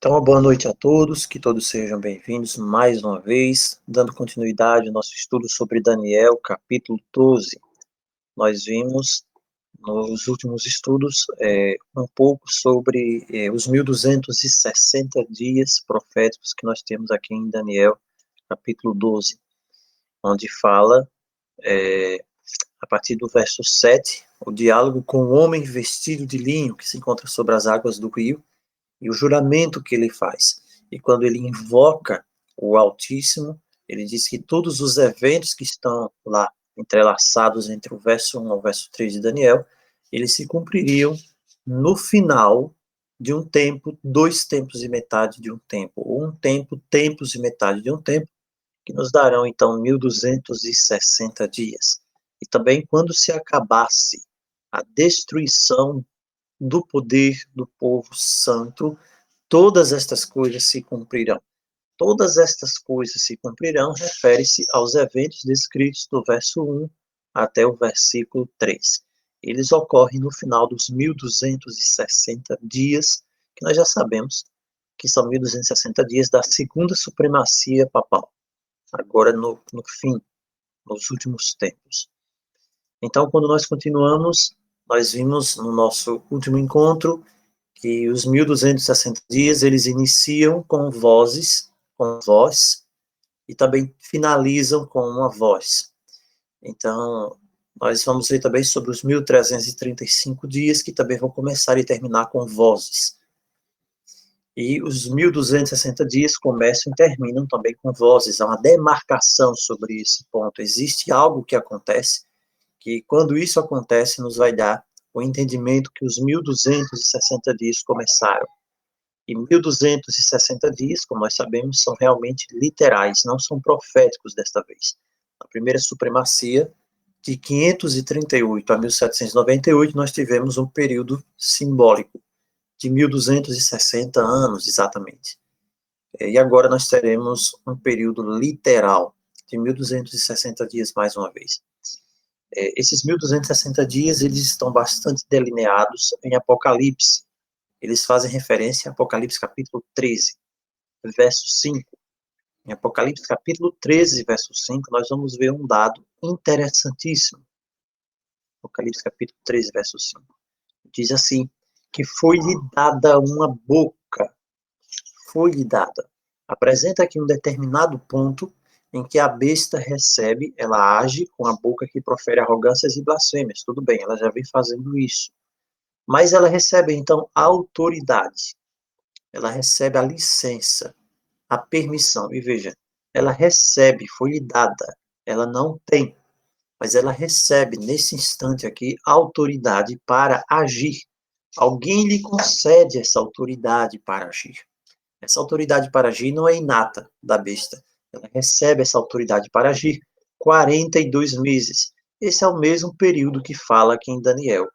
Então, uma boa noite a todos, que todos sejam bem-vindos mais uma vez, dando continuidade ao nosso estudo sobre Daniel, capítulo 12. Nós vimos, nos últimos estudos, um pouco sobre os 1260 dias proféticos que nós temos aqui em Daniel, capítulo 12, onde fala, a partir do verso 7, o diálogo com o homem vestido de linho que se encontra sobre as águas do rio, e o juramento que ele faz. E quando ele invoca o Altíssimo, ele diz que todos os eventos que estão lá entrelaçados entre o verso 1 ao verso 3 de Daniel, eles se cumpririam no final de um tempo, 2 tempos e metade de um tempo, ou um tempo, tempos e metade de um tempo, que nos darão então 1260 dias. E também quando se acabasse a destruição do poder do povo santo, todas estas coisas se cumprirão. Todas estas coisas se cumprirão refere-se aos eventos descritos do verso 1 até o versículo 3. Eles ocorrem no final dos 1260 dias, que nós já sabemos que são 1260 dias da segunda supremacia papal, agora no fim, nos últimos tempos. Então, quando nós continuamos, nós vimos no nosso último encontro que os 1260 dias, eles iniciam com vozes, com voz, e também finalizam com uma voz. Então, nós vamos ver também sobre os 1335 dias, que também vão começar e terminar com vozes. E os 1260 dias começam e terminam também com vozes. Há uma demarcação sobre esse ponto. Existe algo que acontece, que quando isso acontece, nos vai dar o entendimento que os 1260 dias começaram. E 1260 dias, como nós sabemos, são realmente literais, não são proféticos desta vez. Na primeira supremacia, de 538 a 1798, nós tivemos um período simbólico, de 1260 anos, exatamente. E agora nós teremos um período literal, de 1260 dias mais uma vez. Esses 1260 dias, eles estão bastante delineados em Apocalipse. Eles fazem referência a Apocalipse capítulo 13, verso 5. Em Apocalipse capítulo 13, verso 5, nós vamos ver um dado interessantíssimo. Apocalipse capítulo 13, verso 5. Diz assim, que foi-lhe dada uma boca. Foi-lhe dada. Apresenta aqui um determinado ponto em que a besta recebe, ela age com a boca que profere arrogâncias e blasfêmias. Tudo bem, ela já vem fazendo isso. Mas ela recebe, então, a autoridade. Ela recebe a licença, a permissão. E veja, ela recebe, foi-lhe dada. Ela não tem, mas ela recebe, nesse instante aqui, a autoridade para agir. Alguém lhe concede essa autoridade para agir. Essa autoridade para agir não é inata da besta. Ela recebe essa autoridade para agir 42 meses. Esse é o mesmo período que fala aqui em Daniel.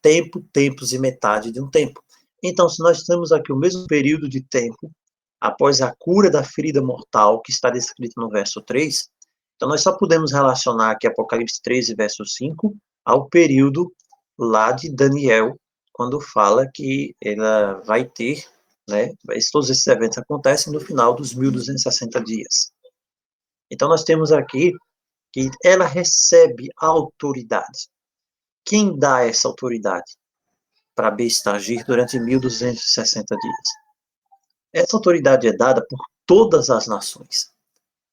Tempo, tempos e metade de um tempo. Então, se nós temos aqui o mesmo período de tempo, após a cura da ferida mortal, que está descrito no verso 3, então nós só podemos relacionar aqui Apocalipse 13, verso 5, ao período lá de Daniel, quando fala que ela vai ter, né, todos esses eventos acontecem no final dos 1260 dias. Então nós temos aqui que ela recebe a autoridade. Quem dá essa autoridade para a besta agir durante 1260 dias? Essa autoridade é dada por todas as nações.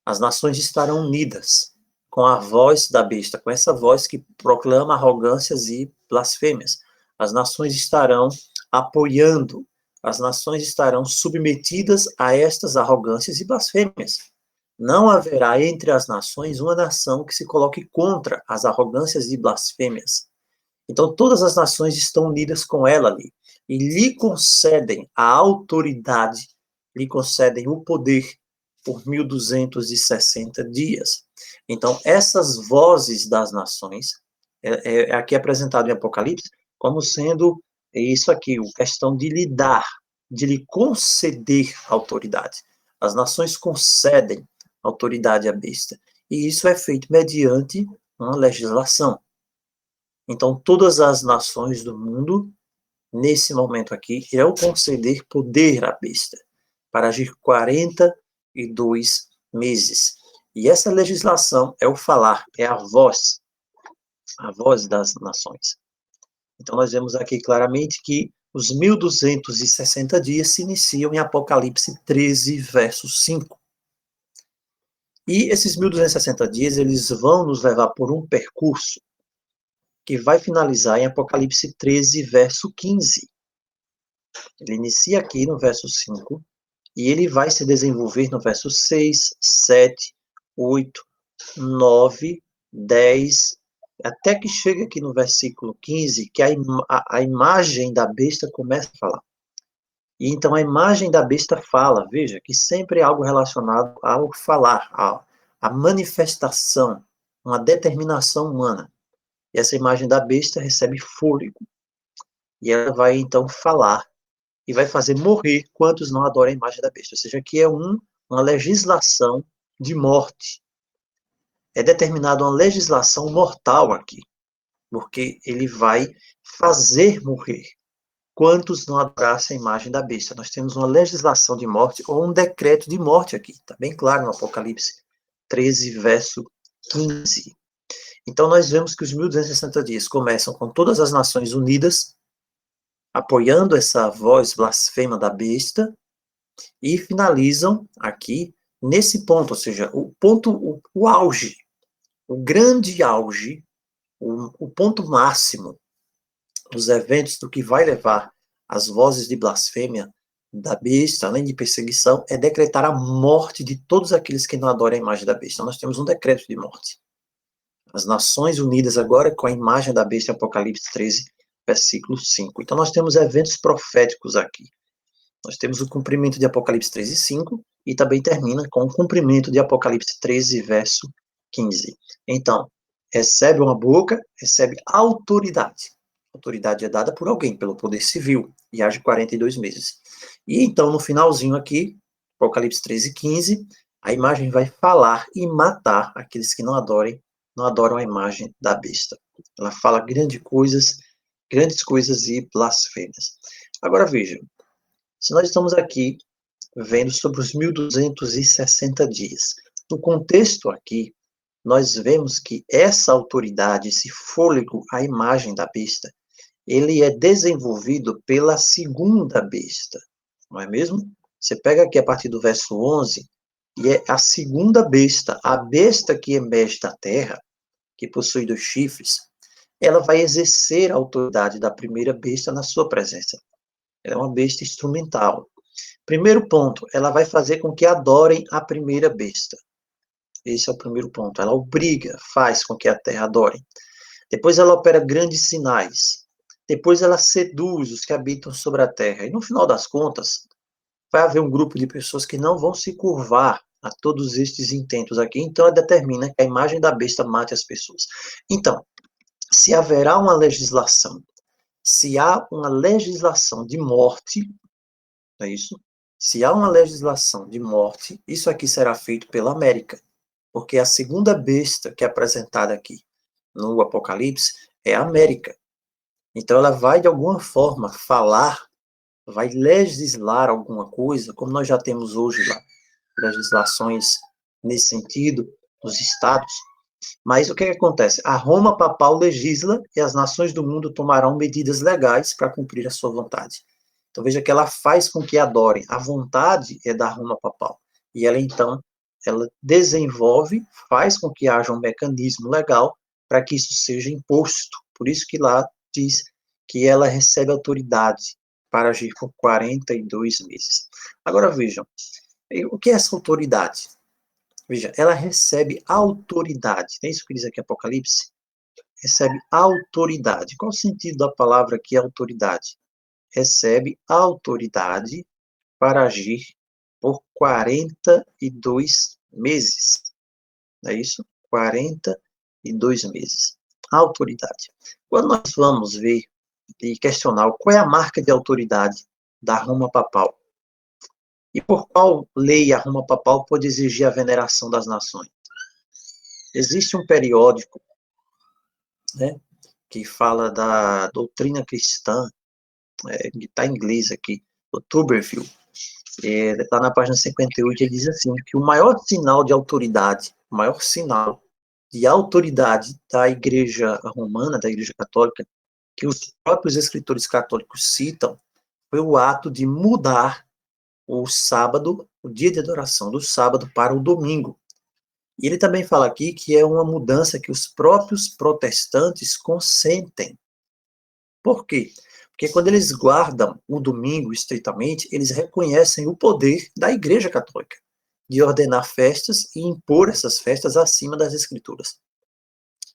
As nações estarão unidas com a voz da besta, com essa voz que proclama arrogâncias e blasfêmias. As nações estarão apoiando, as nações estarão submetidas a estas arrogâncias e blasfêmias. Não haverá entre as nações uma nação que se coloque contra as arrogâncias e blasfêmias. Então, todas as nações estão unidas com ela ali e lhe concedem a autoridade, lhe concedem o poder por 1260 dias. Então, essas vozes das nações, é aqui apresentado em Apocalipse, como sendo isso aqui, a questão de lhe dar, de lhe conceder autoridade. As nações concedem autoridade à besta. E isso é feito mediante uma legislação. Então, todas as nações do mundo, nesse momento aqui, é o conceder poder à besta para agir 42 meses. E essa legislação é o falar, é a voz das nações. Então, nós vemos aqui claramente que os 1260 dias se iniciam em Apocalipse 13, verso 5. E esses 1260 dias, eles vão nos levar por um percurso que vai finalizar em Apocalipse 13, verso 15. Ele inicia aqui no verso 5, e ele vai se desenvolver no verso 6, 7, 8, 9, 10, até que chega aqui no versículo 15, que a imagem da besta começa a falar. E então a imagem da besta fala, veja, que sempre é algo relacionado ao falar, à manifestação, uma determinação humana. E essa imagem da besta recebe fôlego. E ela vai então falar e vai fazer morrer quantos não adoram a imagem da besta. Ou seja, aqui é uma legislação de morte. É determinada uma legislação mortal aqui, porque ele vai fazer morrer quantos não adorassem a imagem da besta. Nós temos uma legislação de morte ou um decreto de morte aqui, está bem claro no Apocalipse 13, verso 15. Então nós vemos que os 1260 dias começam com todas as nações unidas, apoiando essa voz blasfema da besta, e finalizam aqui nesse ponto, ou seja, o auge, o grande auge, o ponto máximo dos eventos do que vai levar as vozes de blasfêmia da besta, além de perseguição, é decretar a morte de todos aqueles que não adoram a imagem da besta. Então, nós temos um decreto de morte. As Nações Unidas agora com a imagem da besta em Apocalipse 13, versículo 5. Então, nós temos eventos proféticos aqui. Nós temos o cumprimento de Apocalipse 13, 5, e também termina com o cumprimento de Apocalipse 13, verso 15. Então, recebe uma boca, recebe autoridade. A autoridade é dada por alguém, pelo poder civil, e age 42 meses. E então, no finalzinho aqui, Apocalipse 13, 15, a imagem vai falar e matar aqueles que não adoram a imagem da besta. Ela fala grandes coisas e blasfêmias. Agora vejam, se nós estamos aqui vendo sobre os 1260 dias, no contexto aqui, nós vemos que essa autoridade, esse fôlego, a imagem da besta, ele é desenvolvido pela segunda besta, não é mesmo? Você pega aqui a partir do verso 11, e é a segunda besta, a besta que emerge da terra, que possui 2 chifres, ela vai exercer a autoridade da primeira besta na sua presença. Ela é uma besta instrumental. Primeiro ponto, ela vai fazer com que adorem a primeira besta. Esse é o primeiro ponto. Ela obriga, faz com que a terra adore. Depois ela opera grandes sinais. Depois ela seduz os que habitam sobre a terra. E no final das contas, vai haver um grupo de pessoas que não vão se curvar a todos estes intentos aqui. Então ela determina que a imagem da besta mate as pessoas. Então, se haverá uma legislação, se há uma legislação de morte, é isso? Se há uma legislação de morte, isso aqui será feito pela América, porque a segunda besta que é apresentada aqui no Apocalipse é a América. Então ela vai, de alguma forma, falar, vai legislar alguma coisa, como nós já temos hoje lá, legislações nesse sentido, nos estados. Mas o que acontece? A Roma papal legisla e as nações do mundo tomarão medidas legais para cumprir a sua vontade. Então veja que ela faz com que adorem. A vontade é da Roma papal. E ela então, ela desenvolve, faz com que haja um mecanismo legal para que isso seja imposto. Por isso que lá diz que ela recebe autoridade para agir por 42 meses. Agora vejam, o que é essa autoridade? Veja, ela recebe autoridade. É isso que diz aqui Apocalipse? Recebe autoridade. Qual o sentido da palavra aqui, autoridade? Recebe autoridade para agir por 42 meses. Não é isso? 42 meses. Autoridade. Quando nós vamos ver e questionar qual é a marca de autoridade da Roma papal, e por qual lei a Roma papal pode exigir a veneração das nações? Existe um periódico, né, que fala da doutrina cristã, está em inglês aqui, o Tuberville. Lá na página 58 ele diz assim, que o maior sinal de autoridade, da Igreja Romana, da Igreja Católica, que os próprios escritores católicos citam, foi o ato de mudar o sábado, o dia de adoração do sábado para o domingo. E ele também fala aqui que é uma mudança que os próprios protestantes consentem. Por quê? Porque quando eles guardam o domingo estritamente, eles reconhecem o poder da Igreja Católica de ordenar festas e impor essas festas acima das Escrituras.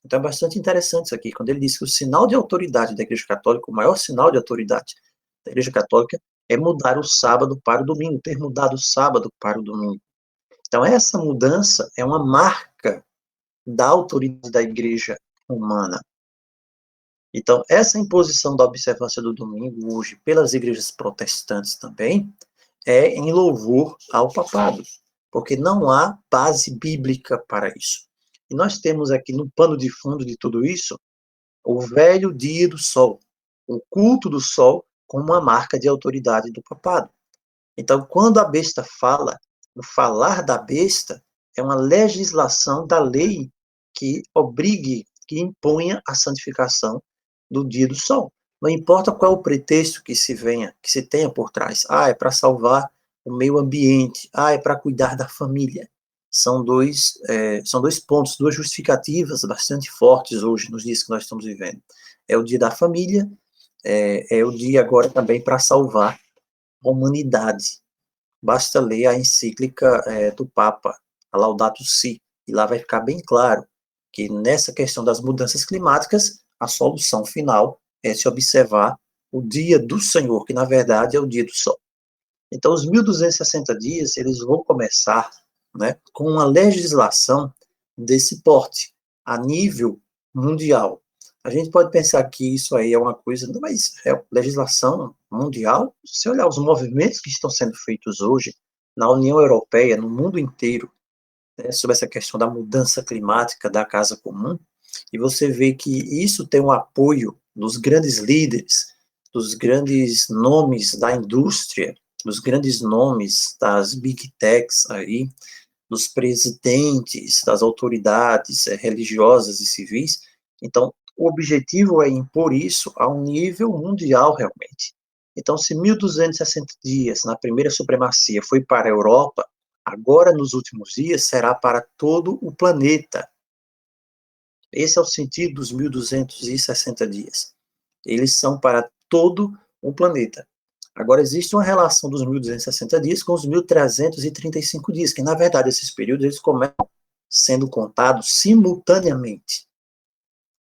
Então é bastante interessante isso aqui, quando ele diz que o sinal de autoridade da Igreja Católica, o maior sinal de autoridade da Igreja Católica, é mudar o sábado para o domingo, ter mudado o sábado para o domingo. Então essa mudança é uma marca da autoridade da Igreja Romana. Então, essa imposição da observância do domingo hoje pelas igrejas protestantes também é em louvor ao papado, porque não há base bíblica para isso. E nós temos aqui no pano de fundo de tudo isso o velho dia do sol, o culto do sol como uma marca de autoridade do papado. Então, quando a besta fala, o falar da besta é uma legislação da lei que obrigue, que imponha a santificação do dia do sol. Não importa qual o pretexto que se tenha por trás. É para salvar o meio ambiente. É para cuidar da família. São dois pontos, duas justificativas bastante fortes hoje, nos dias que nós estamos vivendo. É o dia da família, é o dia agora também para salvar a humanidade. Basta ler a encíclica do Papa, a Laudato Si, e lá vai ficar bem claro que nessa questão das mudanças climáticas, a solução final é se observar o dia do Senhor, que na verdade é o dia do sol. Então, os 1260 dias, eles vão começar, né, com uma legislação desse porte, a nível mundial. A gente pode pensar que isso aí é uma coisa, mas é legislação mundial. Se olhar os movimentos que estão sendo feitos hoje na União Europeia, no mundo inteiro, né, sobre essa questão da mudança climática da Casa Comum, e você vê que isso tem o apoio dos grandes líderes, dos grandes nomes da indústria, dos grandes nomes das big techs aí, dos presidentes, das autoridades religiosas e civis. Então, o objetivo é impor isso a um nível mundial realmente. Então, se 1260 dias na primeira supremacia foi para a Europa, agora nos últimos dias será para todo o planeta. Esse é o sentido dos 1260 dias. Eles são para todo o planeta. Agora, existe uma relação dos 1260 dias com os 1335 dias, que, na verdade, esses períodos eles começam sendo contados simultaneamente.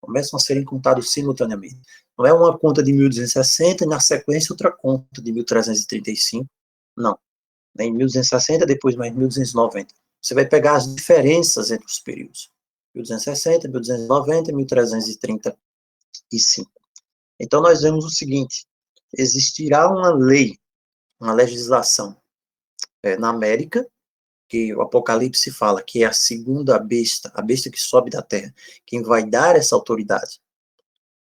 Começam a serem contados simultaneamente. Não é uma conta de 1260 e, na sequência, outra conta de 1335. Não. Em 1260, depois mais 1290. Você vai pegar as diferenças entre os períodos. 1260, 1290, 1335. Então, nós vemos o seguinte: existirá uma lei, uma legislação na América, que o Apocalipse fala que é a segunda besta, a besta que sobe da terra, quem vai dar essa autoridade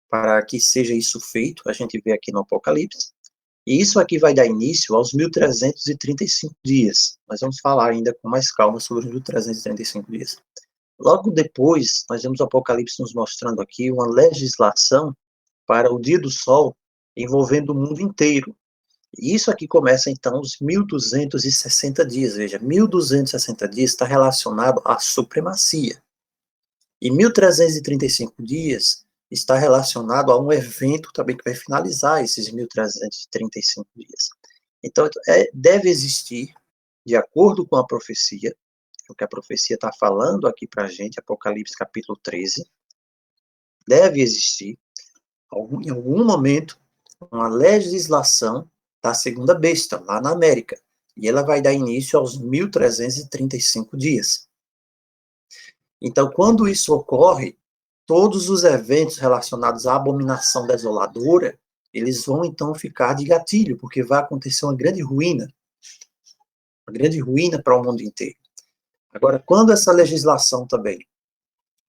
para que seja isso feito, a gente vê aqui no Apocalipse, e isso aqui vai dar início aos 1335 dias. Nós vamos falar ainda com mais calma sobre os 1335 dias. Logo depois, nós vemos o Apocalipse nos mostrando aqui uma legislação para o dia do sol envolvendo o mundo inteiro. E isso aqui começa, então, os 1260 dias. Veja, 1260 dias está relacionado à supremacia. E 1335 dias está relacionado a um evento também que vai finalizar esses 1335 dias. Então, deve existir, de acordo com a profecia, o que a profecia está falando aqui para a gente, Apocalipse capítulo 13, deve existir, em algum momento, uma legislação da segunda besta, lá na América. E ela vai dar início aos 1335 dias. Então, quando isso ocorre, todos os eventos relacionados à abominação desoladora, eles vão então ficar de gatilho, porque vai acontecer uma grande ruína para o mundo inteiro. Agora, quando essa legislação também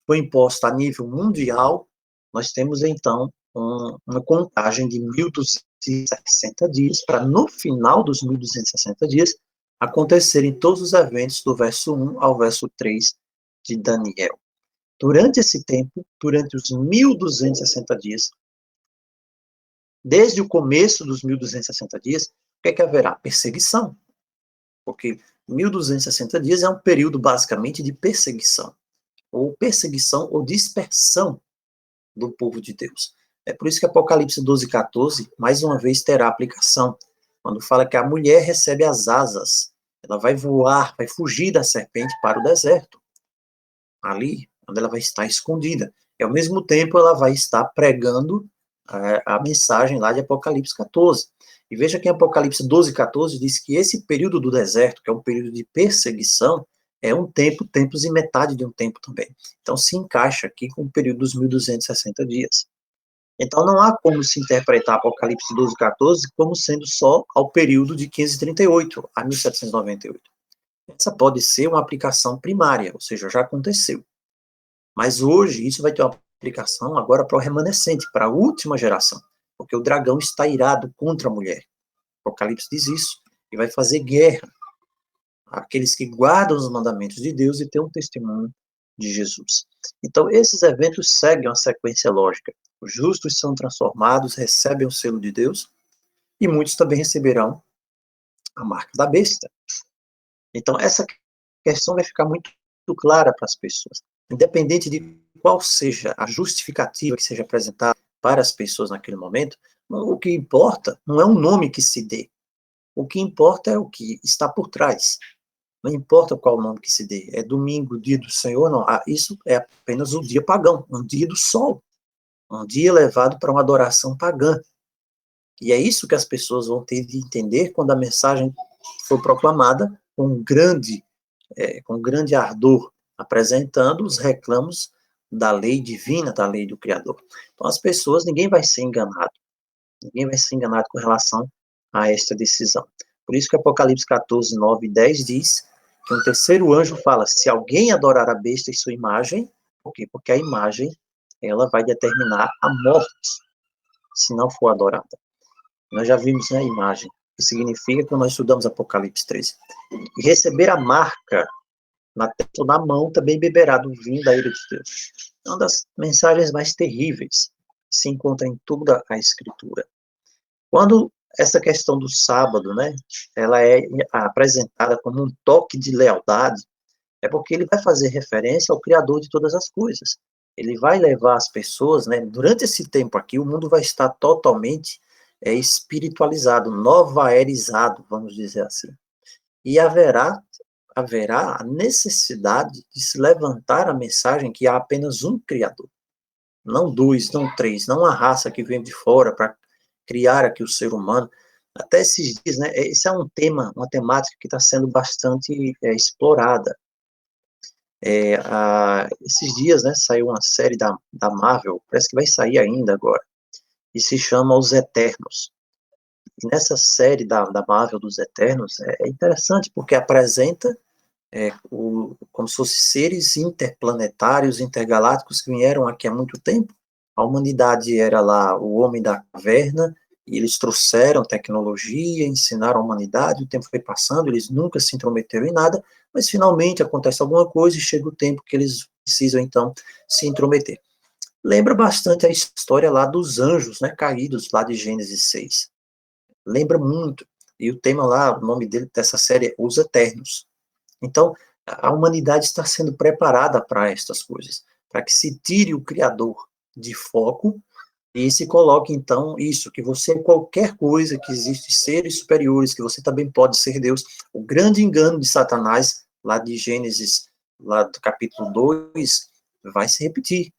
foi imposta a nível mundial, nós temos então uma contagem de 1260 dias, para no final dos 1260 dias, acontecerem todos os eventos do verso 1 ao verso 3 de Daniel. Durante esse tempo, durante os 1260 dias, desde o começo dos 1260 dias, o que haverá? Perseguição. Porque 1260 dias é um período basicamente de perseguição, ou dispersão do povo de Deus. É por isso que Apocalipse 12:14, mais uma vez, terá aplicação, quando fala que a mulher recebe as asas, ela vai voar, vai fugir da serpente para o deserto, ali, onde ela vai estar escondida. E, ao mesmo tempo, ela vai estar pregando a mensagem lá de Apocalipse 14. E veja que em Apocalipse 12:14 diz que esse período do deserto, que é um período de perseguição, é um tempo, tempos e metade de um tempo também. Então, se encaixa aqui com o período dos 1260 dias. Então, não há como se interpretar Apocalipse 12:14 como sendo só ao período de 538 a 1798. Essa pode ser uma aplicação primária, ou seja, já aconteceu. Mas hoje isso vai ter uma aplicação agora para o remanescente, para a última geração, porque o dragão está irado contra a mulher. O Apocalipse diz isso, e vai fazer guerra àqueles que guardam os mandamentos de Deus e têm um testemunho de Jesus. Então, esses eventos seguem uma sequência lógica. Os justos são transformados, recebem o selo de Deus, e muitos também receberão a marca da besta. Então, essa questão vai ficar muito clara para as pessoas. Independente de qual seja a justificativa que seja apresentada para as pessoas naquele momento, o que importa não é um nome que se dê. O que importa é o que está por trás. Não importa qual nome que se dê. É domingo, dia do Senhor, não. Isso é apenas o dia pagão, um dia do sol. Um dia levado para uma adoração pagã. E é isso que as pessoas vão ter de entender quando a mensagem for proclamada com grande ardor, apresentando os reclamos da lei divina, da lei do Criador. Então, as pessoas, ninguém vai ser enganado com relação a esta decisão. Por isso que Apocalipse 14, 9 e 10 diz que um terceiro anjo fala, se alguém adorar a besta e sua imagem, por quê? Porque a imagem, ela vai determinar a morte, se não for adorada. Nós já vimos, né, a imagem, que significa que nós estudamos Apocalipse 13. E receber a marca na testa ou na mão também beberá do vinho da ira de Deus. É uma das mensagens mais terríveis que se encontra em toda a Escritura. Quando essa questão do sábado, né, ela é apresentada como um toque de lealdade, é porque ele vai fazer referência ao Criador de todas as coisas. Ele vai levar as pessoas, né, durante esse tempo aqui, o mundo vai estar totalmente espiritualizado, novaerizado, vamos dizer assim. E haverá a necessidade de se levantar a mensagem que há apenas um Criador. Não dois, não três, não uma raça que vem de fora para criar aqui o ser humano. Até esses dias, né, esse é um tema, uma temática que está sendo bastante explorada. Esses dias, né, saiu uma série da Marvel, parece que vai sair ainda agora, e se chama Os Eternos. E nessa série da Marvel dos Eternos, é interessante porque apresenta como se fossem seres interplanetários, intergalácticos que vieram aqui há muito tempo. A humanidade era lá o homem da caverna, e eles trouxeram tecnologia, ensinaram a humanidade, o tempo foi passando, eles nunca se intrometeram em nada, mas finalmente acontece alguma coisa e chega o tempo que eles precisam, então, se intrometer. Lembra bastante a história lá dos anjos, né, caídos, lá de Gênesis 6. Lembra muito. E o tema lá, o nome dessa série é Os Eternos. Então, a humanidade está sendo preparada para estas coisas, para que se tire o Criador de foco e se coloque, então, isso, que você é qualquer coisa, que existe seres superiores, que você também pode ser Deus. O grande engano de Satanás, lá de Gênesis, lá do capítulo 2, vai se repetir.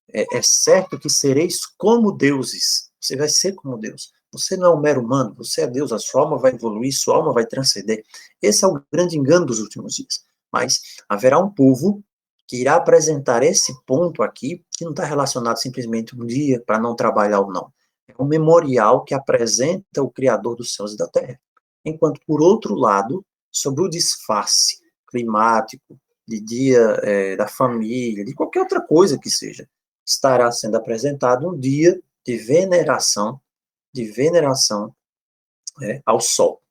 É certo que sereis como deuses. Você vai ser como Deus. Você não é um mero humano, você é Deus, a sua alma vai evoluir, sua alma vai transcender. Esse é o grande engano dos últimos dias. Mas haverá um povo que irá apresentar esse ponto aqui, que não está relacionado simplesmente um dia para não trabalhar ou não. É um memorial que apresenta o Criador dos céus e da terra. Enquanto, por outro lado, sobre o disfarce climático, de dia da família, de qualquer outra coisa que seja, estará sendo apresentado um dia de veneração ao Sol.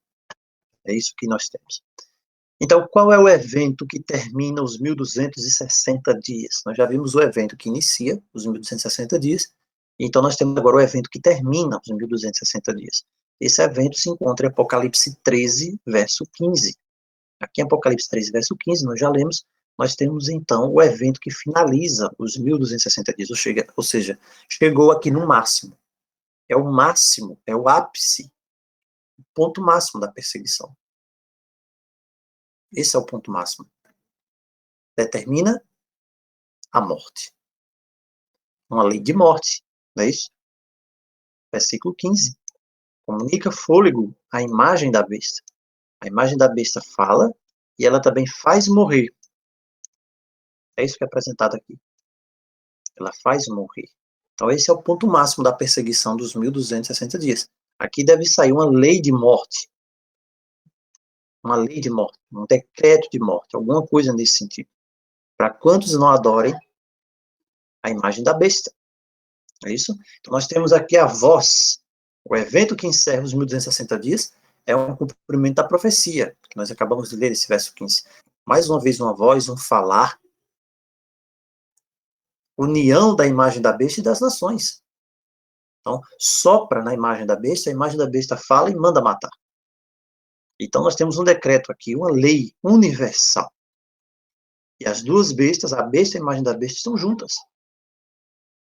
É isso que nós temos. Então, qual é o evento que termina os 1260 dias? Nós já vimos o evento que inicia os 1260 dias, então nós temos agora o evento que termina os 1260 dias. Esse evento se encontra em Apocalipse 13, verso 15. Aqui em Apocalipse 13, verso 15, nós já lemos, nós temos então o evento que finaliza os 1260 dias, ou seja, chegou aqui no máximo. É o máximo, é o ápice, o ponto máximo da perseguição. Esse é o ponto máximo. Determina a morte. Uma lei de morte, não é isso? Versículo 15. Comunica fôlego à imagem da besta. A imagem da besta fala e ela também faz morrer. É isso que é apresentado aqui. Ela faz morrer. Então esse é o ponto máximo da perseguição dos 1260 dias. Aqui deve sair uma lei de morte. Uma lei de morte, um decreto de morte, alguma coisa nesse sentido. Para quantos não adorem a imagem da besta. É isso? Então nós temos aqui a voz. O evento que encerra os 1260 dias é um cumprimento da profecia, que nós acabamos de ler esse verso 15. Mais uma vez uma voz, um falar. União da imagem da besta e das nações. Então, sopra na imagem da besta, a imagem da besta fala e manda matar. Então nós temos um decreto aqui, uma lei universal. E as duas bestas, a besta e a imagem da besta, estão juntas.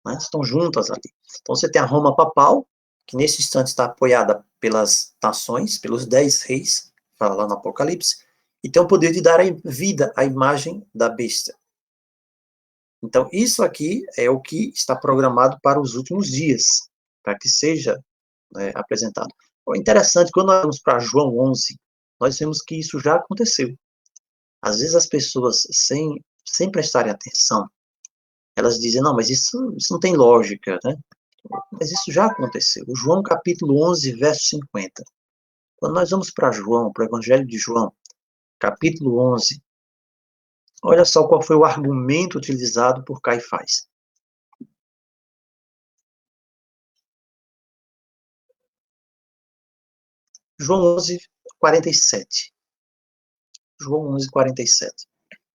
Né? Estão juntas ali. Então você tem a Roma papal, que nesse instante está apoiada pelas nações, pelos 10 reis, fala lá no Apocalipse, e tem o poder de dar vida à imagem da besta. Então isso aqui é o que está programado para os últimos dias, para que seja apresentado. É interessante, quando nós vamos para João 11, nós vemos que isso já aconteceu. Às vezes as pessoas, sem prestarem atenção, elas dizem, não, mas isso não tem lógica, né? Mas isso já aconteceu. O João capítulo 11, verso 50. Quando nós vamos para João, para o Evangelho de João, capítulo 11, olha só qual foi o argumento utilizado por Caifás. João 11, 47. João 11, 47.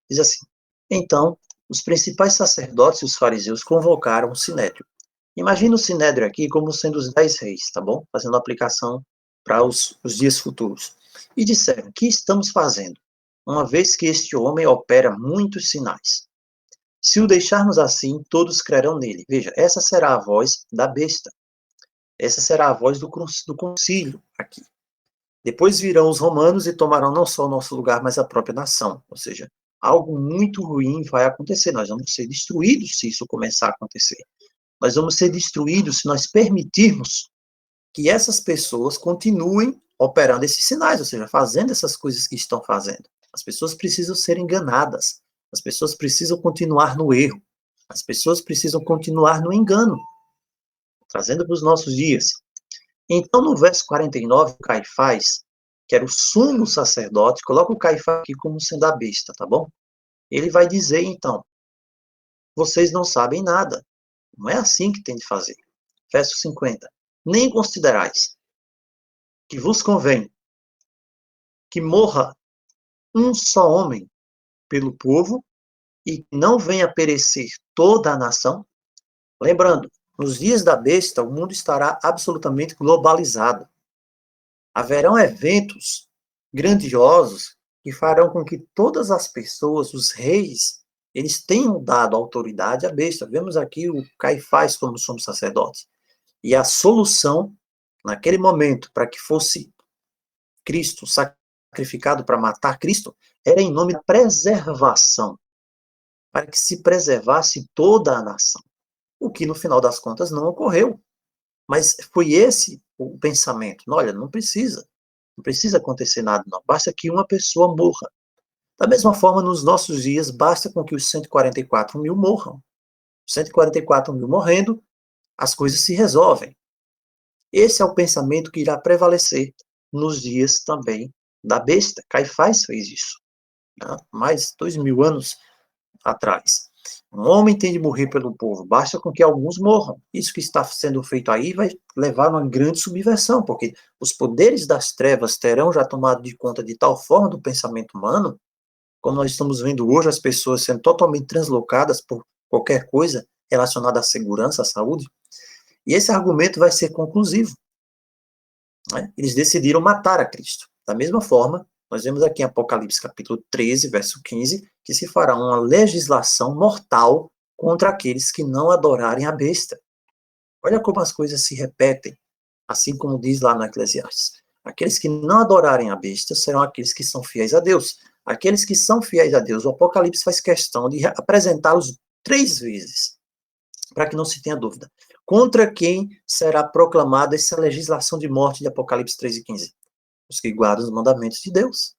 Diz assim, então, os principais sacerdotes e os fariseus convocaram o sinédrio. Imagina o sinédrio aqui como sendo os 10 reis, tá bom? Fazendo aplicação para os dias futuros. E disseram, que estamos fazendo? Uma vez que este homem opera muitos sinais. Se o deixarmos assim, todos crerão nele. Veja, essa será a voz da besta. Essa será a voz do concílio aqui. Depois virão os romanos e tomarão não só o nosso lugar, mas a própria nação. Ou seja, algo muito ruim vai acontecer. Nós vamos ser destruídos se isso começar a acontecer. Nós vamos ser destruídos se nós permitirmos que essas pessoas continuem operando esses sinais, ou seja, fazendo essas coisas que estão fazendo. As pessoas precisam ser enganadas. As pessoas precisam continuar no erro. As pessoas precisam continuar no engano. Trazendo para os nossos dias. Então, no verso 49, Caifás, que era o sumo sacerdote, coloca o Caifás aqui como sendo a besta, tá bom? Ele vai dizer, então, vocês não sabem nada. Não é assim que tem de fazer. Verso 50. Nem considerais que vos convém que morra um só homem pelo povo e não venha perecer toda a nação. Lembrando, nos dias da besta, o mundo estará absolutamente globalizado. Haverão eventos grandiosos que farão com que todas as pessoas, os reis, eles tenham dado autoridade à besta. Vemos aqui o Caifás como sumo sacerdote. E a solução, naquele momento, para que fosse Cristo sacrificado para matar Cristo, era em nome da preservação, para que se preservasse toda a nação. O que, no final das contas, não ocorreu. Mas foi esse o pensamento. Olha, não precisa acontecer nada, não. Basta que uma pessoa morra. Da mesma forma, nos nossos dias, basta com que os 144 mil morram. 144 mil morrendo, as coisas se resolvem. Esse é o pensamento que irá prevalecer nos dias também da besta. Caifás fez isso, né? Mais 2000 anos atrás. Um homem tem de morrer pelo povo, basta com que alguns morram. Isso que está sendo feito aí vai levar a uma grande subversão, porque os poderes das trevas terão já tomado de conta de tal forma do pensamento humano, como nós estamos vendo hoje as pessoas sendo totalmente translocadas por qualquer coisa relacionada à segurança, à saúde, e esse argumento vai ser conclusivo. Né? Eles decidiram matar a Cristo. Da mesma forma, nós vemos aqui em Apocalipse capítulo 13, verso 15, que se fará uma legislação mortal contra aqueles que não adorarem a besta. Olha como as coisas se repetem, assim como diz lá no Eclesiastes. Aqueles que não adorarem a besta serão aqueles que são fiéis a Deus. Aqueles que são fiéis a Deus, o Apocalipse faz questão de apresentá-los 3 vezes, para que não se tenha dúvida. Contra quem será proclamada essa legislação de morte de Apocalipse 13 e 15? Os que guardam os mandamentos de Deus.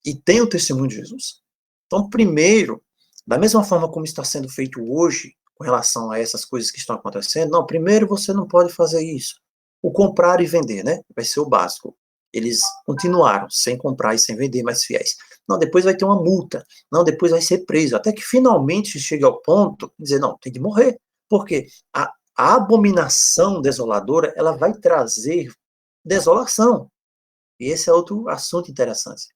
E tem o testemunho de Jesus. Então, primeiro, da mesma forma como está sendo feito hoje, com relação a essas coisas que estão acontecendo, não, primeiro você não pode fazer isso. O comprar e vender, né? Vai ser o básico. Eles continuaram sem comprar e sem vender, mais fiéis. Não, depois vai ter uma multa. Não, depois vai ser preso. Até que finalmente chegue ao ponto de dizer, não, tem de morrer. Porque a abominação desoladora, ela vai trazer desolação. E esse é outro assunto interessante.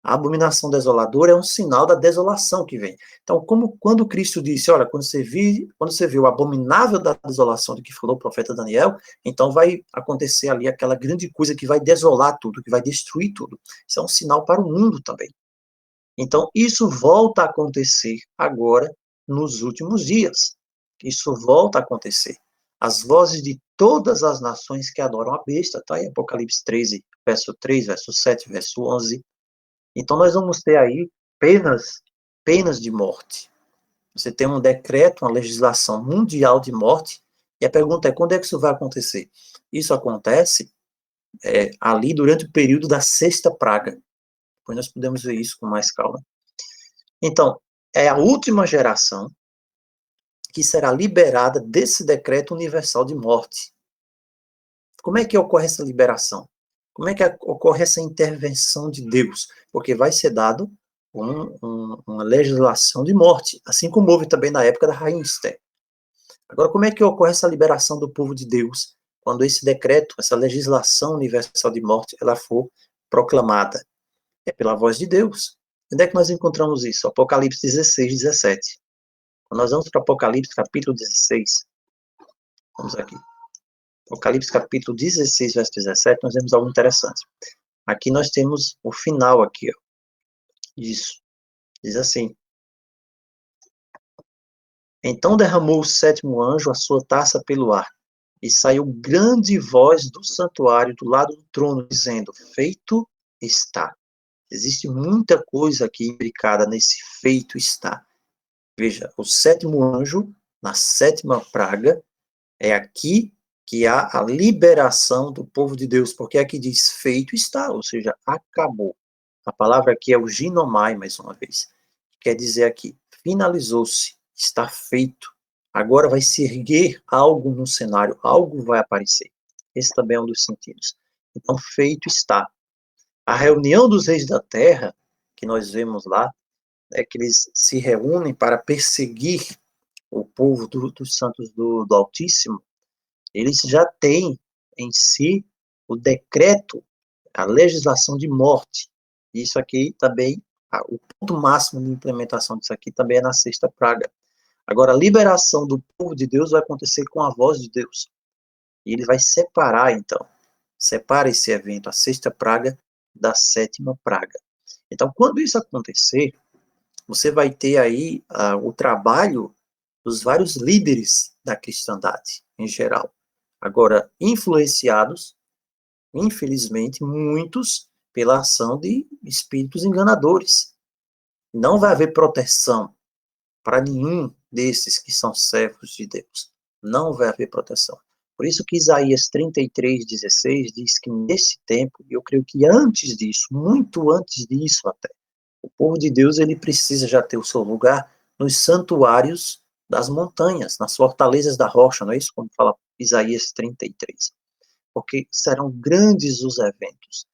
A abominação desoladora é um sinal da desolação que vem. Então, quando Cristo disse, olha, quando você vê o abominável da desolação de que falou o profeta Daniel, então vai acontecer ali aquela grande coisa que vai desolar tudo, que vai destruir tudo. Isso é um sinal para o mundo também. Então, isso volta a acontecer agora, nos últimos dias. Isso volta a acontecer. As vozes de todas as nações que adoram a besta, está em Apocalipse 13, verso 3, verso 7, verso 11. Então, nós vamos ter aí penas de morte. Você tem um decreto, uma legislação mundial de morte, e a pergunta é, quando é que isso vai acontecer? Isso acontece ali durante o período da sexta praga. Depois nós podemos ver isso com mais calma. Então, é a última geração que será liberada desse decreto universal de morte. Como é que ocorre essa liberação? Como é que ocorre essa intervenção de Deus? Porque vai ser dado uma legislação de morte, assim como houve também na época da rainha Esther. Agora, como é que ocorre essa liberação do povo de Deus quando esse decreto, essa legislação universal de morte, ela for proclamada? É pela voz de Deus. Onde é que nós encontramos isso? Apocalipse 16, 17. Quando nós vamos para Apocalipse capítulo 16, vamos aqui. Apocalipse capítulo 16, verso 17, nós vemos algo interessante. Aqui nós temos o final aqui, ó. Isso. Diz assim: então derramou o sétimo anjo a sua taça pelo ar, e saiu grande voz do santuário do lado do trono, dizendo, feito está. Existe muita coisa aqui implicada nesse feito está. Veja, o sétimo anjo, na sétima praga, é aqui que há a liberação do povo de Deus, porque aqui diz feito está, ou seja, acabou. A palavra aqui é o ginomai, mais uma vez. Quer dizer aqui, finalizou-se, está feito. Agora vai se erguer algo no cenário, algo vai aparecer. Esse também é um dos sentidos. Então, feito está. A reunião dos reis da terra, que nós vemos lá, é que eles se reúnem para perseguir o povo dos santos do Altíssimo. Eles já têm em si o decreto, a legislação de morte. Isso aqui também, o ponto máximo de implementação disso aqui também é na sexta praga. Agora, a liberação do povo de Deus vai acontecer com a voz de Deus. E ele vai separar, então, separa esse evento, a sexta praga, da sétima praga. Então, quando isso acontecer, você vai ter aí o trabalho dos vários líderes da cristandade, em geral. Agora, influenciados, infelizmente, muitos pela ação de espíritos enganadores. Não vai haver proteção para nenhum desses que são servos de Deus. Não vai haver proteção. Por isso que Isaías 33:16 diz que nesse tempo, e eu creio que antes disso, muito antes disso até, o povo de Deus ele precisa já ter o seu lugar nos santuários das montanhas, nas fortalezas da rocha, não é isso como fala Isaías 33? Porque serão grandes os eventos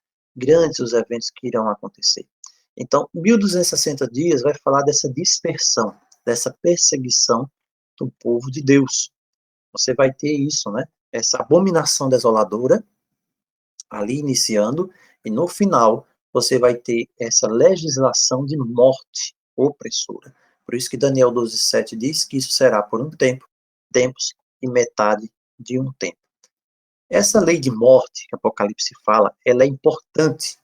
que irão acontecer. Então, 1260 dias vai falar dessa dispersão. dessa perseguição do povo de Deus. Você vai ter isso, né? Essa abominação desoladora ali iniciando, e no final você vai ter essa legislação de morte opressora. Por isso que Daniel 12:7 diz que isso será por um tempo, tempos e metade de um tempo. Essa lei de morte que Apocalipse fala, ela é importante,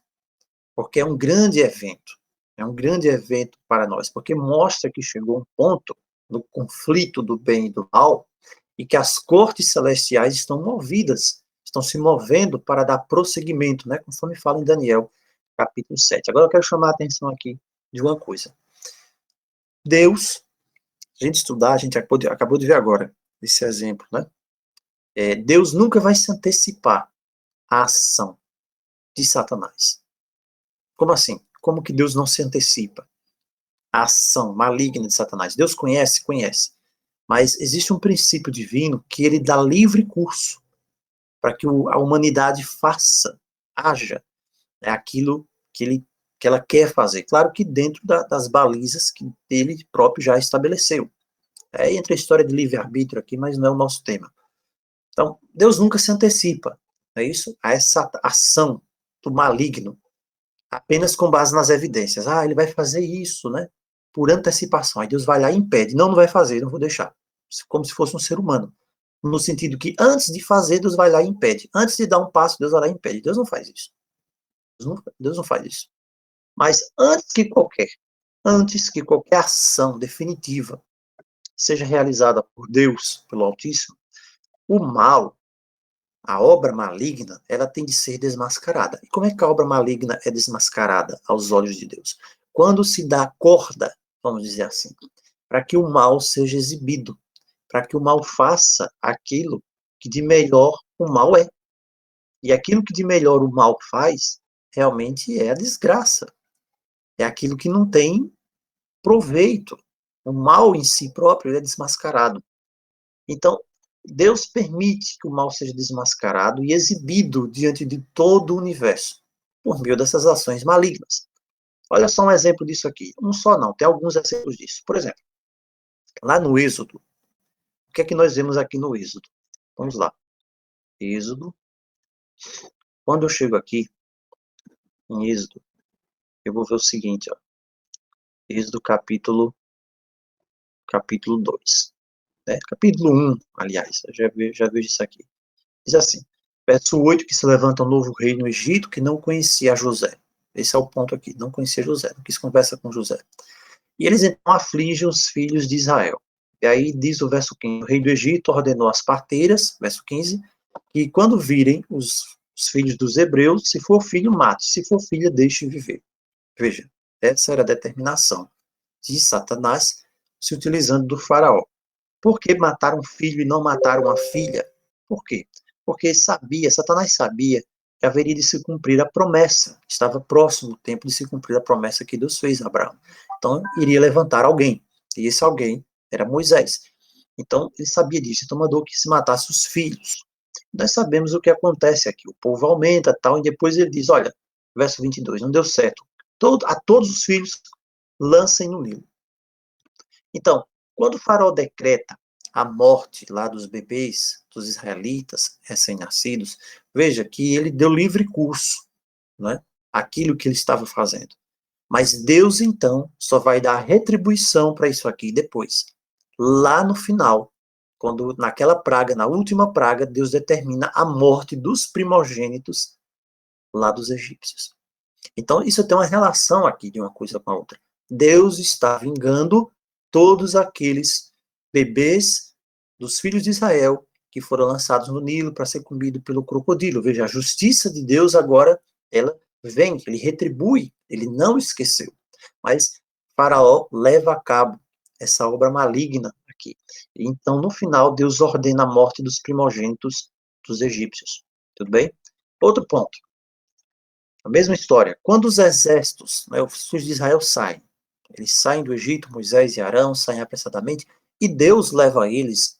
porque é um grande evento. É um grande evento para nós, porque mostra que chegou um ponto no conflito do bem e do mal, e que as cortes celestiais estão movidas, estão se movendo para dar prosseguimento, né, conforme fala em Daniel, capítulo 7. Agora eu quero chamar a atenção aqui de uma coisa. Deus, a gente estudar, a gente acabou de ver agora esse exemplo, né? Deus nunca vai se antecipar à ação de Satanás. Como assim? Como que Deus não se antecipa à ação maligna de Satanás? Deus conhece? Conhece. Mas existe um princípio divino que ele dá livre curso para que a humanidade faça, haja, né, aquilo que ela quer fazer. Claro que dentro das balizas que ele próprio já estabeleceu. Entra a história de livre-arbítrio aqui, mas não é o nosso tema. Então, Deus nunca se antecipa, não é isso? A essa ação do maligno, apenas com base nas evidências. Ele vai fazer isso, né? Por antecipação. Aí Deus vai lá e impede. Não, não vai fazer, não vou deixar. Como se fosse um ser humano. No sentido que antes de fazer, Deus vai lá e impede. Antes de dar um passo, Deus vai lá e impede. Deus não faz isso. Deus não faz isso. Mas antes que qualquer ação definitiva seja realizada por Deus, pelo Altíssimo, o mal, a obra maligna, ela tem de ser desmascarada. E como é que a obra maligna é desmascarada aos olhos de Deus? Quando se dá corda, vamos dizer assim, para que o mal seja exibido, para que o mal faça aquilo que de melhor o mal é. E aquilo que de melhor o mal faz, realmente é a desgraça. É aquilo que não tem proveito. O mal em si próprio é desmascarado. Então, Deus permite que o mal seja desmascarado e exibido diante de todo o universo, por meio dessas ações malignas. Olha só um exemplo disso aqui. Um só não, tem alguns exemplos disso. Por exemplo, lá no Êxodo, o que é que nós vemos aqui no Êxodo? Vamos lá. Êxodo. Quando eu chego aqui, em Êxodo, eu vou ver o seguinte, ó. Êxodo capítulo 2. Né? Capítulo 1, aliás, eu já vejo isso aqui. Diz assim, verso 8, que se levanta um novo rei no Egito que não conhecia José. Esse é o ponto aqui, não conhecia José, não quis conversa com José. E eles então afligem os filhos de Israel. E aí diz o verso 15, o rei do Egito ordenou às parteiras, verso 15, que quando virem os filhos dos hebreus, se for filho, mate, se for filha, deixe viver. Veja, essa era a determinação de Satanás se utilizando do faraó. Por que mataram um filho e não mataram a filha? Por quê? Porque Satanás sabia que haveria de se cumprir a promessa. Estava próximo o tempo de se cumprir a promessa que Deus fez a Abraão. Então, iria levantar alguém. E esse alguém era Moisés. Então, ele sabia disso. Então, mandou que se matasse os filhos. Nós sabemos o que acontece aqui. O povo aumenta, tal, e depois ele diz, olha, verso 22, não deu certo. A todos os filhos lancem no Nilo. Então, quando o faraó decreta a morte lá dos bebês, dos israelitas recém-nascidos, veja que ele deu livre curso, né? Aquilo que ele estava fazendo. Mas Deus, então, só vai dar retribuição para isso aqui depois. Lá no final, quando naquela praga, na última praga, Deus determina a morte dos primogênitos lá dos egípcios. Então, isso tem uma relação aqui de uma coisa com a outra. Deus está vingando todos aqueles bebês dos filhos de Israel que foram lançados no Nilo para ser comido pelo crocodilo. Veja, a justiça de Deus agora, ela vem, ele retribui, ele não esqueceu. Mas Faraó leva a cabo essa obra maligna aqui. Então, no final, Deus ordena a morte dos primogênitos dos egípcios. Tudo bem? Outro ponto. A mesma história. Quando os exércitos, né, os filhos de Israel saem, eles saem do Egito, Moisés e Arão saem apressadamente, e Deus leva eles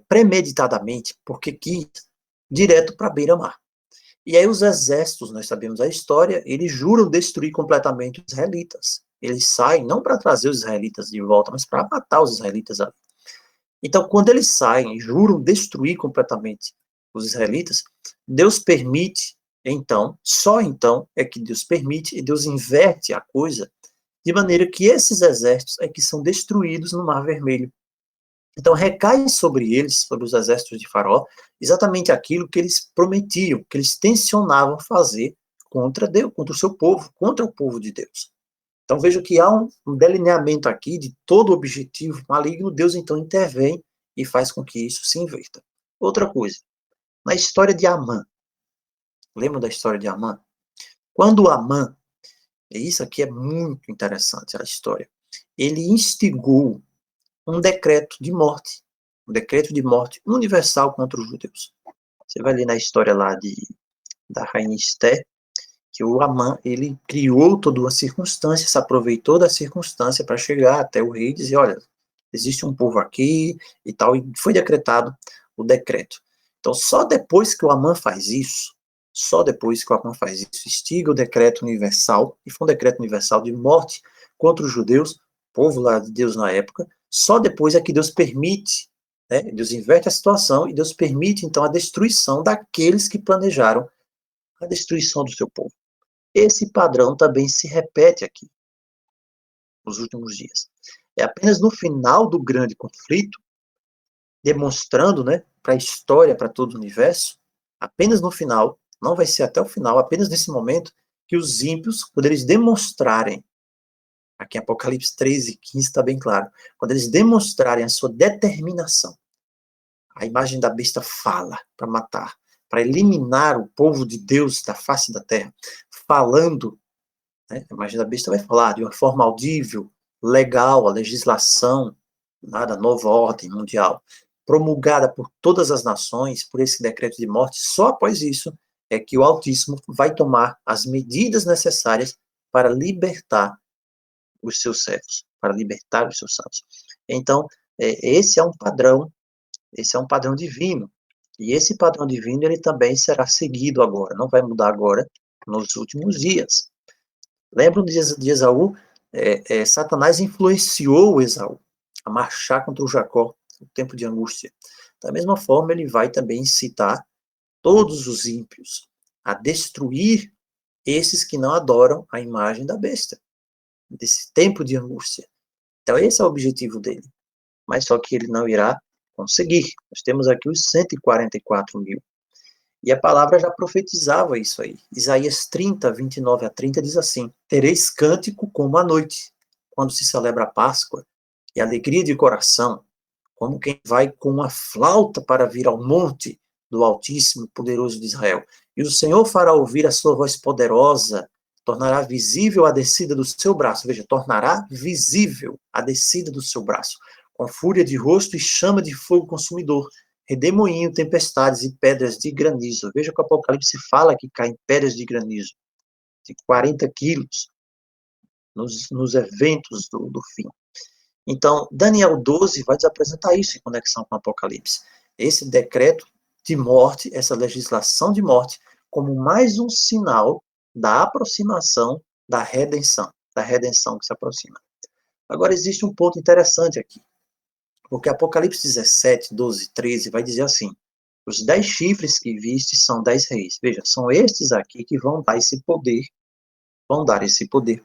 premeditadamente, porque quis, direto para a beira-mar. E aí os exércitos, nós sabemos a história, eles juram destruir completamente os israelitas. Eles saem não para trazer os israelitas de volta, mas para matar os israelitas ali. Então, quando eles saem e juram destruir completamente os israelitas, Deus permite, então, só então é que Deus permite, e Deus inverte a coisa, de maneira que esses exércitos é que são destruídos no Mar Vermelho. Então, recai sobre eles, sobre os exércitos de Faraó, exatamente aquilo que eles prometiam, que eles tensionavam fazer contra Deus, contra o seu povo, contra o povo de Deus. Então, veja que há um delineamento aqui de todo o objetivo maligno. Deus, então, intervém e faz com que isso se inverta. Outra coisa, na história de Amã, lembra da história de Amã? Quando Amã, e isso aqui é muito interessante, a história, ele instigou um decreto de morte universal contra os judeus. Você vai ler na história lá da rainha Esté, que o Amã, ele criou toda uma circunstância, se aproveitou da circunstância para chegar até o rei e dizer, olha, existe um povo aqui e tal, e foi decretado o decreto. Então, só depois que o Amã faz isso, instiga o decreto universal, e foi um decreto universal de morte contra os judeus, povo lá de Deus na época, só depois é que Deus permite, né, Deus inverte a situação e Deus permite, então, a destruição daqueles que planejaram a destruição do seu povo. Esse padrão também se repete aqui, nos últimos dias. É apenas no final do grande conflito, demonstrando, né, para a história, para todo o universo, apenas no final, não vai ser até o final, apenas nesse momento, que os ímpios, quando eles demonstrarem, aqui em Apocalipse 13, 15 está bem claro, quando eles demonstrarem a sua determinação, a imagem da besta fala para matar, para eliminar o povo de Deus da face da terra, falando, né, a imagem da besta vai falar de uma forma audível, legal, a legislação, da nova ordem mundial, promulgada por todas as nações, por esse decreto de morte, só após isso é que o Altíssimo vai tomar as medidas necessárias para libertar os seus servos, para libertar os seus santos. Então, esse é um padrão divino, e esse padrão divino ele também será seguido agora, não vai mudar agora, nos últimos dias. Lembram de Esaú? Satanás influenciou Esaú a marchar contra o Jacó no tempo de angústia. Da mesma forma, ele vai também incitar todos os ímpios a destruir esses que não adoram a imagem da besta, desse tempo de angústia. Então, esse é o objetivo dele. Mas só que ele não irá conseguir. Nós temos aqui os 144 mil. E a palavra já profetizava isso aí. Isaías 30, 29 a 30 diz assim: tereis cântico como a noite, quando se celebra a Páscoa, e alegria de coração, como quem vai com uma flauta para vir ao monte do Altíssimo Poderoso de Israel. E o Senhor fará ouvir a sua voz poderosa, tornará visível a descida do seu braço. Veja, tornará visível a descida do seu braço, com fúria de rosto e chama de fogo consumidor, redemoinho, tempestades e pedras de granizo. Veja que o Apocalipse fala que caem pedras de granizo, de 40 quilos, nos eventos do fim. Então, Daniel 12 vai nos apresentar isso em conexão com o Apocalipse. Esse decreto de morte, essa legislação de morte, como mais um sinal da aproximação da redenção que se aproxima. Agora, existe um ponto interessante aqui, porque Apocalipse 17, 12, 13 vai dizer assim: os 10 chifres que viste são 10 reis. Veja, são estes aqui que vão dar esse poder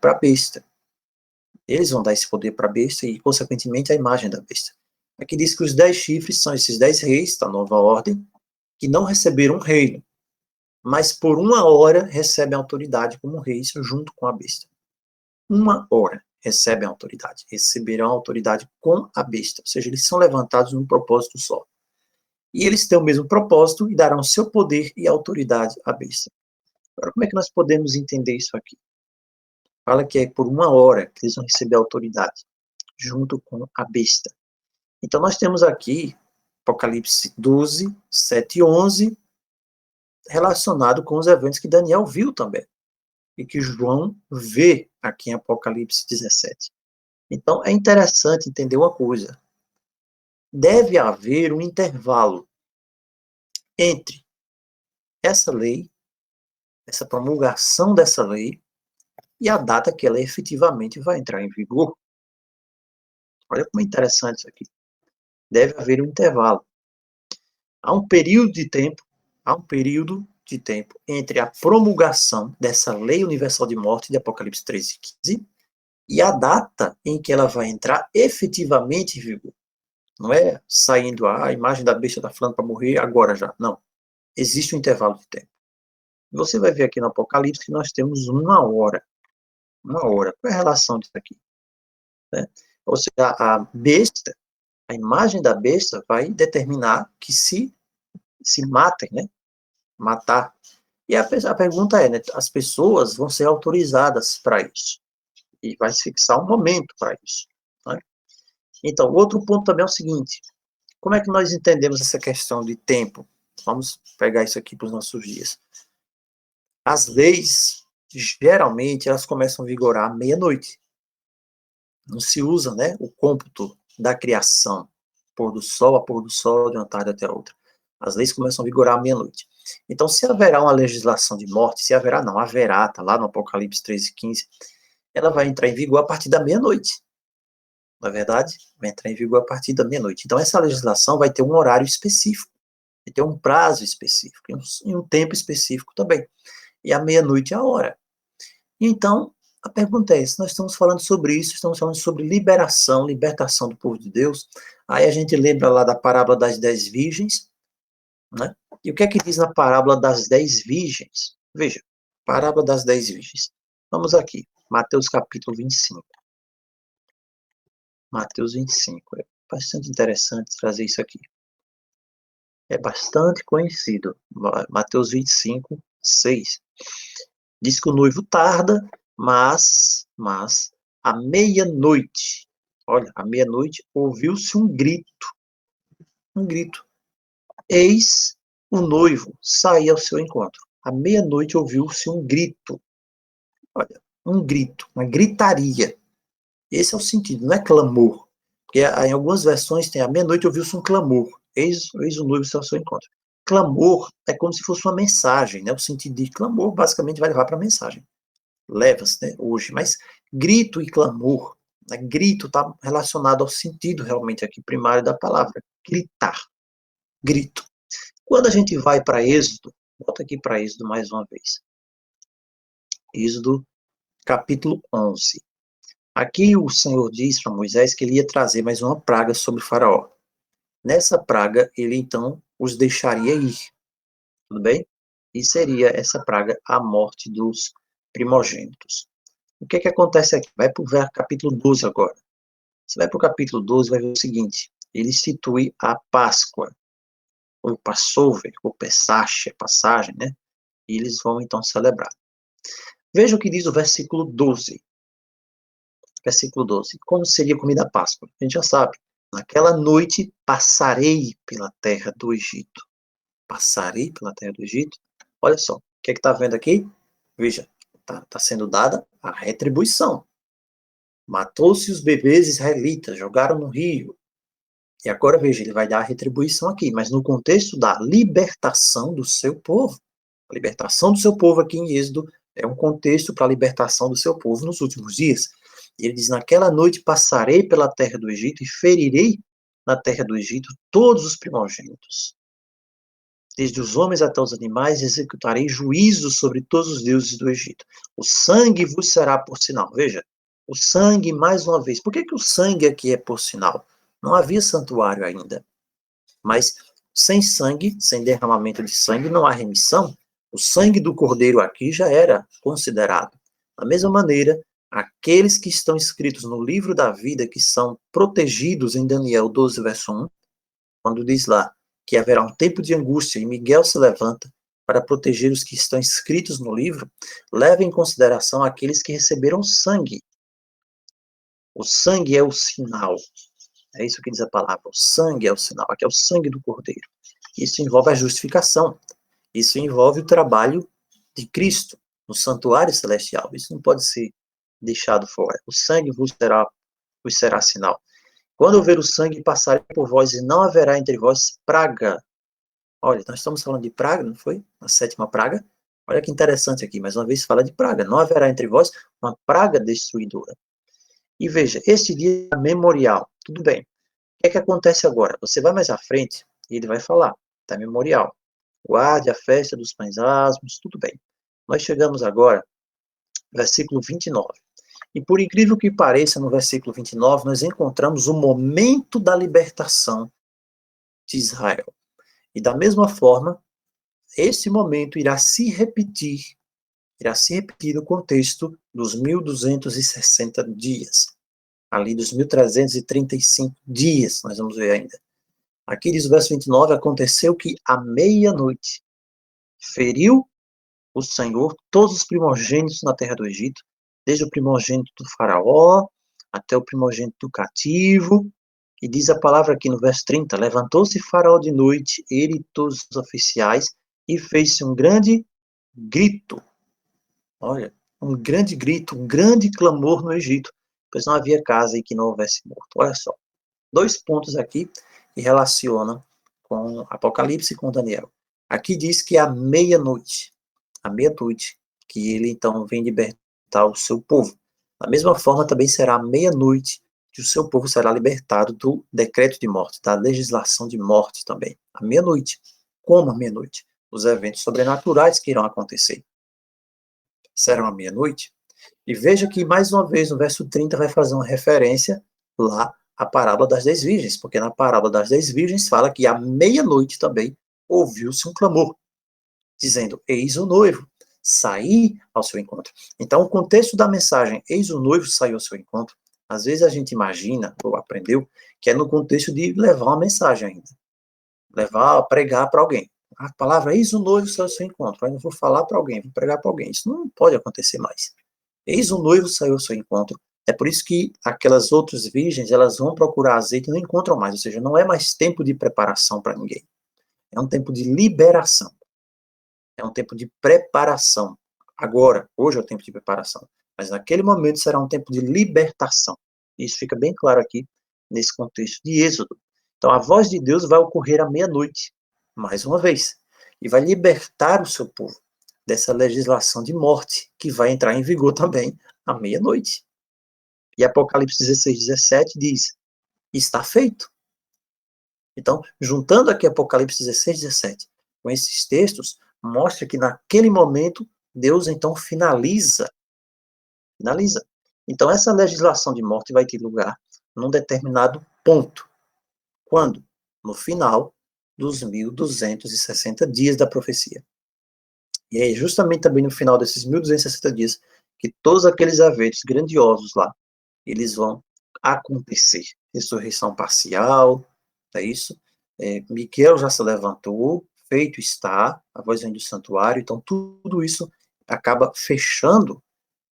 para a besta. Eles vão dar esse poder para a besta e, consequentemente, a imagem da besta. Aqui diz que os 10 chifres são esses 10 reis da nova ordem, que não receberam um reino, mas por uma hora recebem autoridade como reis junto com a besta. Uma hora recebem autoridade, receberão autoridade com a besta, ou seja, eles são levantados num propósito só. E eles têm o mesmo propósito e darão seu poder e autoridade à besta. Agora, como é que nós podemos entender isso aqui? Fala que é por uma hora que eles vão receber autoridade, junto com a besta. Então, nós temos aqui Apocalipse 12, 7 e 11, relacionado com os eventos que Daniel viu também, e que João vê aqui em Apocalipse 17. Então, é interessante entender uma coisa. Deve haver um intervalo entre essa lei, essa promulgação dessa lei, e a data que ela efetivamente vai entrar em vigor. Olha como é interessante isso aqui. Deve haver um intervalo. Há um período de tempo, há um período de tempo entre a promulgação dessa lei universal de morte de Apocalipse 13 e 15 e a data em que ela vai entrar efetivamente em vigor. Não é saindo a imagem da besta está falando para morrer agora já. Não. Existe um intervalo de tempo. Você vai ver aqui no Apocalipse que nós temos uma hora. Uma hora. Qual é a relação disso aqui? Né? Ou seja, a besta, a imagem da besta vai determinar que se matem, né? Matar. E a pergunta é, né? As pessoas vão ser autorizadas para isso. E vai se fixar um momento para isso. Né? Então, outro ponto também é o seguinte. Como é que nós entendemos essa questão de tempo? Vamos pegar isso aqui para os nossos dias. As leis, geralmente, elas começam a vigorar à meia-noite. Não se usa, né, o cômputo da criação, pôr do sol a pôr do sol, de uma tarde até a outra. As leis começam a vigorar à meia-noite. Então, se haverá uma legislação de morte, se haverá, não, haverá, está lá no Apocalipse 13, 15, ela vai entrar em vigor a partir da meia-noite. Na verdade, vai entrar em vigor a partir da meia-noite. Então, essa legislação vai ter um horário específico, vai ter um prazo específico, e um tempo específico também. E a meia-noite é a hora. Então, a pergunta é, se nós estamos falando sobre isso, estamos falando sobre liberação, libertação do povo de Deus, aí a gente lembra lá da parábola das 10 virgens, né? E o que é que diz na parábola das 10 virgens? Veja, parábola das 10 virgens. Vamos aqui, Mateus capítulo 25. Mateus 25, é bastante interessante trazer isso aqui. É bastante conhecido. Mateus 25, 6. Diz que o noivo tarda, mas à meia-noite, olha, à meia-noite ouviu-se um grito. Um grito. Eis o noivo sair ao seu encontro. À meia-noite ouviu-se um grito. Olha, um grito, uma gritaria. Esse é o sentido, não é clamor. Porque em algumas versões tem à meia-noite ouviu-se um clamor. Eis o noivo sair ao seu encontro. Clamor é como se fosse uma mensagem, né? O sentido de clamor basicamente vai levar para a mensagem. Leva-se, né, hoje, mas grito e clamor, né, grito está relacionado ao sentido realmente aqui primário da palavra, gritar, grito. Quando a gente vai para Êxodo, volta aqui para Êxodo mais uma vez, Êxodo capítulo 11. Aqui o Senhor diz para Moisés que ele ia trazer mais uma praga sobre Faraó. Nessa praga, ele então os deixaria ir, tudo bem? E seria essa praga a morte dos primogênitos. O que é que acontece aqui? Vai para o capítulo 12 agora. Você vai para o capítulo 12 e vai ver o seguinte. Ele institui a Páscoa, ou Passover, ou Pessache, passagem, né? E eles vão então celebrar. Veja o que diz o versículo 12. Versículo 12. Como seria a comida da Páscoa? A gente já sabe. Naquela noite passarei pela terra do Egito. Passarei pela terra do Egito. Olha só. O que é que está vendo aqui? Veja. Está sendo dada a retribuição. Matou-se os bebês israelitas, jogaram no rio. E agora, veja, ele vai dar a retribuição aqui, mas no contexto da libertação do seu povo. A libertação do seu povo aqui em Êxodo é um contexto para a libertação do seu povo nos últimos dias. Ele diz, naquela noite passarei pela terra do Egito e ferirei na terra do Egito todos os primogênitos. Desde os homens até os animais, executarei juízo sobre todos os deuses do Egito. O sangue vos será por sinal. Veja, o sangue, mais uma vez. Por que o sangue aqui é por sinal? Não havia santuário ainda. Mas sem sangue, sem derramamento de sangue, não há remissão. O sangue do cordeiro aqui já era considerado. Da mesma maneira, aqueles que estão escritos no livro da vida, que são protegidos em Daniel 12, verso 1, quando diz lá que haverá um tempo de angústia e Miguel se levanta para proteger os que estão escritos no livro, leva em consideração aqueles que receberam sangue. O sangue é o sinal. É isso que diz a palavra. O sangue é o sinal. Aqui é o sangue do Cordeiro. Isso envolve a justificação. Isso envolve o trabalho de Cristo no santuário celestial. Isso não pode ser deixado fora. O sangue vos será sinal. Quando eu ver o sangue, passarei por vós e não haverá entre vós praga. Olha, nós estamos falando de praga, não foi? A sétima praga. Olha que interessante aqui, mais uma vez fala de praga. Não haverá entre vós uma praga destruidora. E veja, este dia é memorial. Tudo bem. O que é que acontece agora? Você vai mais à frente e ele vai falar. Tá memorial. Guarde a festa dos pães asmos. Tudo bem. Nós chegamos agora, versículo 29. E por incrível que pareça, no versículo 29, nós encontramos o momento da libertação de Israel. E da mesma forma, esse momento irá se repetir no contexto dos 1260 dias, ali dos 1335 dias, nós vamos ver ainda. Aqui diz o verso 29, aconteceu que à meia-noite feriu o Senhor todos os primogênitos na terra do Egito, desde o primogênito do faraó até o primogênito do cativo, e diz a palavra aqui no verso 30, levantou-se faraó de noite, ele e todos os oficiais, e fez-se um grande grito. Olha, um grande grito, um grande clamor no Egito, pois não havia casa em que não houvesse morto. Olha só, 2 pontos aqui que relacionam com Apocalipse e com Daniel. Aqui diz que é à meia-noite, que ele então vem libertar o seu povo. Da mesma forma, também será à meia-noite que o seu povo será libertado do decreto de morte, da legislação de morte também. À meia-noite. Como à meia-noite? Os eventos sobrenaturais que irão acontecer serão à meia-noite. E veja que, mais uma vez, no verso 30 vai fazer uma referência lá à parábola das 10 virgens, porque na parábola das 10 virgens fala que à meia-noite também ouviu-se um clamor, dizendo, eis o noivo, saí ao seu encontro. Então, o contexto da mensagem, eis o noivo, saiu ao seu encontro, às vezes a gente imagina, ou aprendeu, que é no contexto de levar uma mensagem ainda, levar, pregar para alguém. A palavra, eis o noivo, saiu ao seu encontro. Aí eu vou falar para alguém, vou pregar para alguém. Isso não pode acontecer mais. Eis o noivo saiu ao seu encontro. É por isso que aquelas outras virgens, elas vão procurar azeite e não encontram mais. Ou seja, não é mais tempo de preparação para ninguém. É um tempo de liberação. É um tempo de preparação. Agora, hoje é o tempo de preparação. Mas naquele momento será um tempo de libertação. Isso fica bem claro aqui nesse contexto de Êxodo. Então a voz de Deus vai ocorrer à meia-noite, mais uma vez, e vai libertar o seu povo dessa legislação de morte que vai entrar em vigor também à meia-noite. E Apocalipse 16, 17 diz: está feito. Então, juntando aqui Apocalipse 16, 17 com esses textos, mostra que naquele momento Deus então finaliza. Então, essa legislação de morte vai ter lugar num determinado ponto. Quando? No final dos 1260 dias da profecia. E é justamente também no final desses 1260 dias que todos aqueles eventos grandiosos lá, eles vão acontecer. Ressurreição parcial, é isso? Miquel já se levantou, feito está, a voz vem do santuário, então tudo isso acaba fechando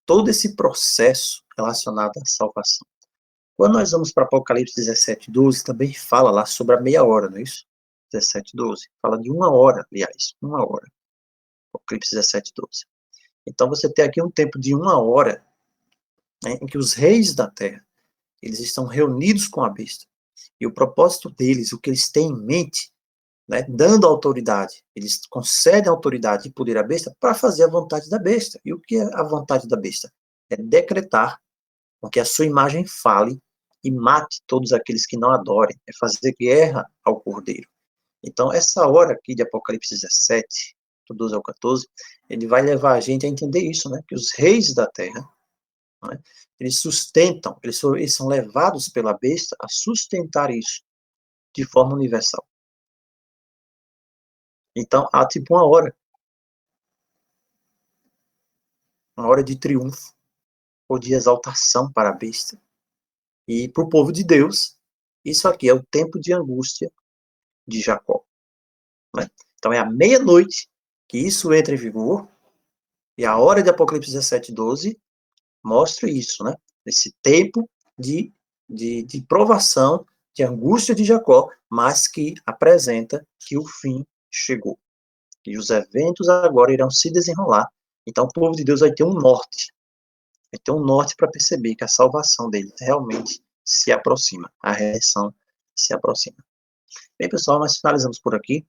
todo esse processo relacionado à salvação. Quando nós vamos para Apocalipse 17, 12, também fala lá sobre a meia hora, não é isso? 17, 12. Fala de uma hora, aliás, uma hora. Apocalipse 17, 12. Então você tem aqui um tempo de uma hora, né, em que os reis da terra, eles estão reunidos com a besta. E o propósito deles, o que eles têm em mente, né, dando autoridade, eles concedem autoridade e poder à besta para fazer a vontade da besta. E o que é a vontade da besta? É decretar com que a sua imagem fale e mate todos aqueles que não adorem, é fazer guerra ao Cordeiro. Então, essa hora aqui de Apocalipse 17, do 12 ao 14, ele vai levar a gente a entender isso, né? Que os reis da terra, né, eles sustentam, eles são levados pela besta a sustentar isso de forma universal. Então, há tipo uma hora de triunfo, ou de exaltação para a besta. E para o povo de Deus, isso aqui é o tempo de angústia de Jacó. Né? Então é à meia-noite que isso entra em vigor, e a hora de Apocalipse 17, 12 mostra isso, né? Esse tempo de provação, de angústia de Jacó, mas que apresenta que o fim chegou. E os eventos agora irão se desenrolar. Então o povo de Deus vai ter um norte. Vai ter um norte para perceber que a salvação dele realmente se aproxima. A redenção se aproxima. Bem, pessoal, nós finalizamos por aqui.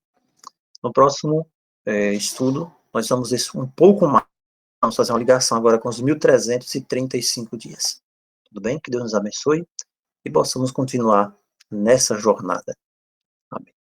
No próximo estudo, nós vamos isso um pouco mais. Vamos fazer uma ligação agora com os 1.335 dias. Tudo bem? Que Deus nos abençoe e possamos continuar nessa jornada.